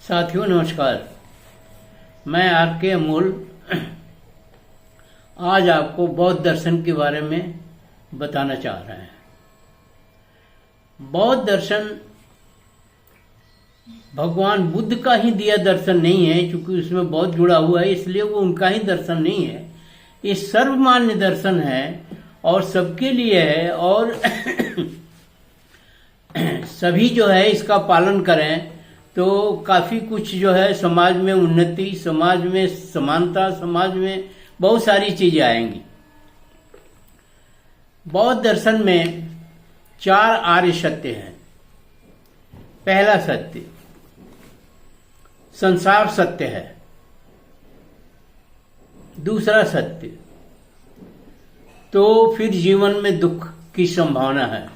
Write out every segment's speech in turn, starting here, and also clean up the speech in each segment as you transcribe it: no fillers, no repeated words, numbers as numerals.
साथियों नमस्कार। मैं आर के अमोल आज आपको बौद्ध दर्शन के बारे में बताना चाह रहे हैं। बौद्ध दर्शन भगवान बुद्ध का ही दिया दर्शन नहीं है, क्योंकि उसमें बौद्ध जुड़ा हुआ है, इसलिए वो उनका ही दर्शन नहीं है। ये सर्वमान्य दर्शन है और सबके लिए है, और सभी जो है इसका पालन करें तो काफी कुछ जो है समाज में उन्नति, समाज में समानता, समाज में बहुत सारी चीजें आएंगी। बौद्ध दर्शन में 4 आर्य सत्य हैं। पहला सत्य संसार सत्य है। दूसरा सत्य तो फिर जीवन में दुख की संभावना है।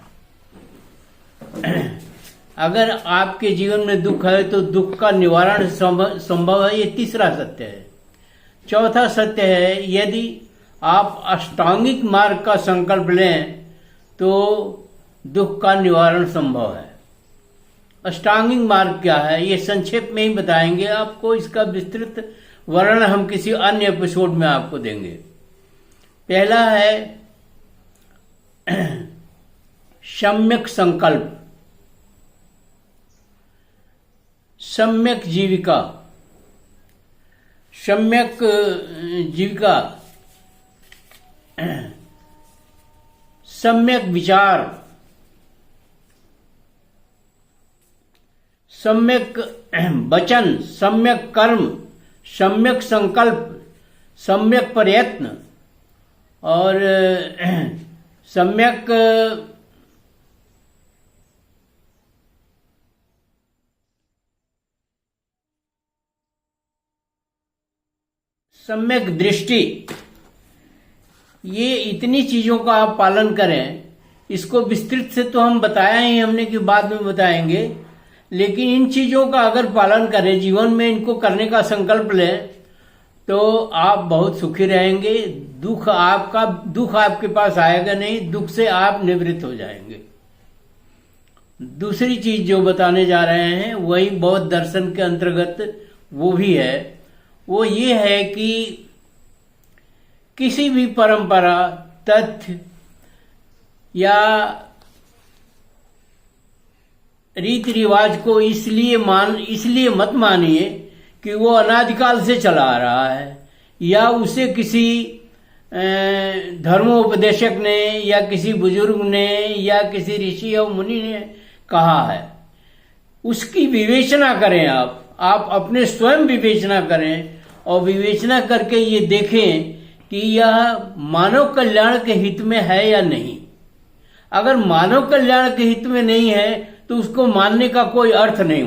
अगर आपके जीवन में दुख है तो दुख का निवारण संभव है, ये तीसरा सत्य है। चौथा सत्य है यदि आप अष्टांगिक मार्ग का संकल्प लें तो दुख का निवारण संभव है। अष्टांगिक मार्ग क्या है ये संक्षेप में ही बताएंगे आपको, इसका विस्तृत वर्णन हम किसी अन्य एपिसोड में आपको देंगे। पहला है सम्यक संकल्प, सम्यक जीविका। सम्यक जीविका, सम्यक विचार, सम्यक वचन, सम्यक कर्म, सम्यक संकल्प, सम्यक प्रयत्न और सम्यक सम्यक दृष्टि। ये इतनी चीजों का आप पालन करें। इसको विस्तृत से तो हम बताया ही हमने कि बाद में बताएंगे, लेकिन इन चीजों का अगर पालन करें, जीवन में इनको करने का संकल्प लें तो आप बहुत सुखी रहेंगे। दुख आपके पास आएगा नहीं, दुख से आप निवृत्त हो जाएंगे। दूसरी चीज जो बताने जा रहे हैं वही बौद्ध दर्शन के अंतर्गत वो भी है। वो ये है कि किसी भी परंपरा, तथ्य या रीति रिवाज को इसलिए मत मानिए कि वो अनादिकाल से चला आ रहा है, या उसे किसी धर्मोपदेशक ने या किसी बुजुर्ग ने या किसी ऋषि और मुनि ने कहा है। उसकी विवेचना करें। आप अपने स्वयं विवेचना करें और विवेचना करके ये देखें कि यह मानव कल्याण के हित में है या नहीं। अगर मानव कल्याण के हित में नहीं है तो उसको मानने का कोई अर्थ नहीं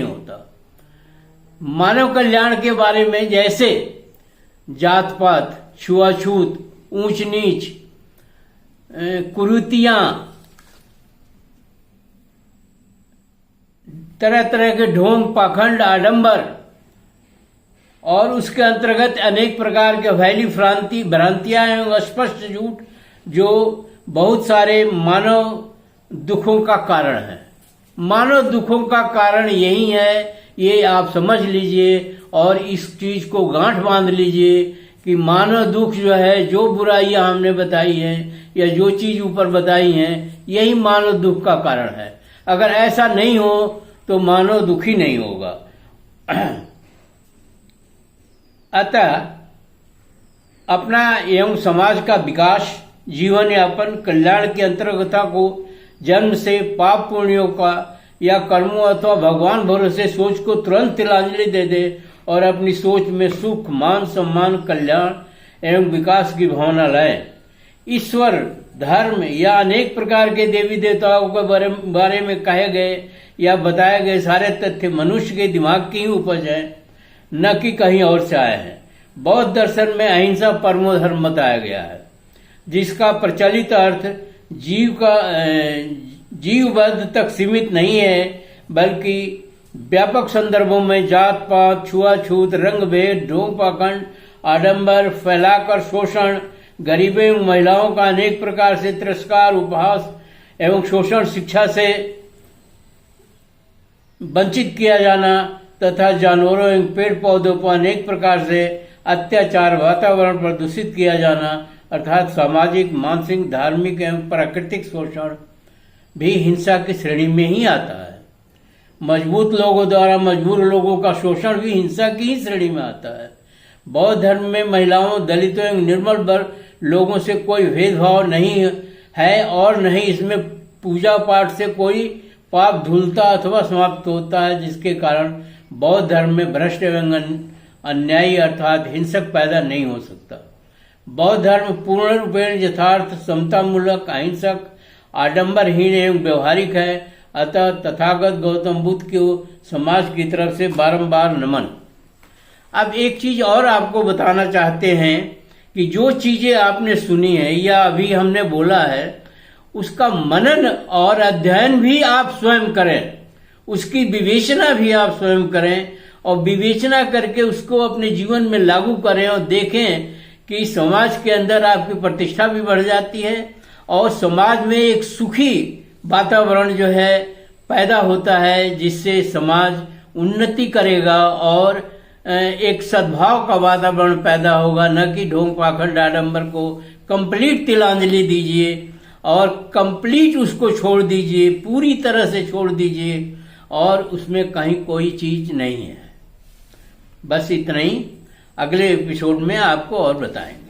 होता। मानव कल्याण के बारे में जैसे जात पात, छुआछूत, ऊंच नीच, कुरीतियां, तरह तरह के ढोंग, पाखंड, आडंबर और उसके अंतर्गत अनेक प्रकार के फैली भ्रांतियां एवं अस्पष्ट झूठ जो बहुत सारे मानव दुखों का कारण है। मानव दुखों का कारण यही है, ये आप समझ लीजिए और इस चीज को गांठ बांध लीजिए कि मानव दुख जो है, जो बुराइयां हमने बताई हैं या जो चीज ऊपर बताई हैं, यही मानव दुख का कारण है। अगर ऐसा नहीं हो तो मानव दुखी नहीं होगा। अतः अपना एवं समाज का विकास, जीवन यापन, कल्याण की अंतर्गता को जन्म से पाप पुण्यों का या कर्मों अथवा भगवान भरोसे सोच को तुरंत तिलांजलि दे दे और अपनी सोच में सुख, मान, सम्मान, कल्याण एवं विकास की भावना लाए। ईश्वर, धर्म या अनेक प्रकार के देवी देवताओं के बारे में कहे गए या बताए गए सारे तथ्य मनुष्य के दिमाग की ही उपज है, न कि कहीं और से आए हैं। बौद्ध दर्शन में अहिंसा परमो धर्म बताया गया है, जिसका प्रचलित अर्थ जीववध तक सीमित नहीं है, बल्कि व्यापक संदर्भों में जात पात, छुआछूत, रंग भेद, ढोंग पाखंड, आडंबर फैलाकर शोषण, गरीबों एवं महिलाओं का अनेक प्रकार से तिरस्कार, उपहास एवं शोषण, शिक्षा से वंचित किया जाना तथा जानवरों एवं पेड़ पौधों पर अनेक प्रकार से अत्याचार, वातावरण प्रदूषित किया जाना अर्थात सामाजिक, मानसिक, धार्मिक एवं प्राकृतिक शोषण भी हिंसा की श्रेणी में ही आता है। मजबूत लोगों द्वारा मजबूर लोगों का शोषण भी हिंसा की ही श्रेणी में आता है। बौद्ध धर्म में महिलाओं, दलितों एवं निर्बल वर्ग लोगों से कोई भेदभाव नहीं है और नहीं इसमें पूजा पाठ से कोई पाप धुलता अथवा समाप्त होता है, जिसके कारण बौद्ध धर्म में भ्रष्ट एवं अन्यायी अर्थात हिंसक पैदा नहीं हो सकता। बौद्ध धर्म पूर्ण रूपेण यथार्थ, समतामूलक, अहिंसक, आडंबरहीन एवं व्यवहारिक है। अतः तथागत गौतम बुद्ध को समाज की तरफ से बारंबार नमन। अब एक चीज और आपको बताना चाहते हैं कि जो चीजें आपने सुनी है या अभी हमने बोला है उसका मनन और अध्ययन भी आप स्वयं करें, उसकी विवेचना भी आप स्वयं करें और विवेचना करके उसको अपने जीवन में लागू करें और देखें कि समाज के अंदर आपकी प्रतिष्ठा भी बढ़ जाती है और समाज में एक सुखी वातावरण जो है पैदा होता है, जिससे समाज उन्नति करेगा और एक सद्भाव का वातावरण पैदा होगा। न कि ढोंग पाखंड आडंबर को कंप्लीट तिलांजलि दीजिए और कंप्लीट उसको छोड़ दीजिए, पूरी तरह से छोड़ दीजिए और उसमें कहीं कोई चीज नहीं है। बस इतना ही, अगले एपिसोड में आपको और बताएंगे।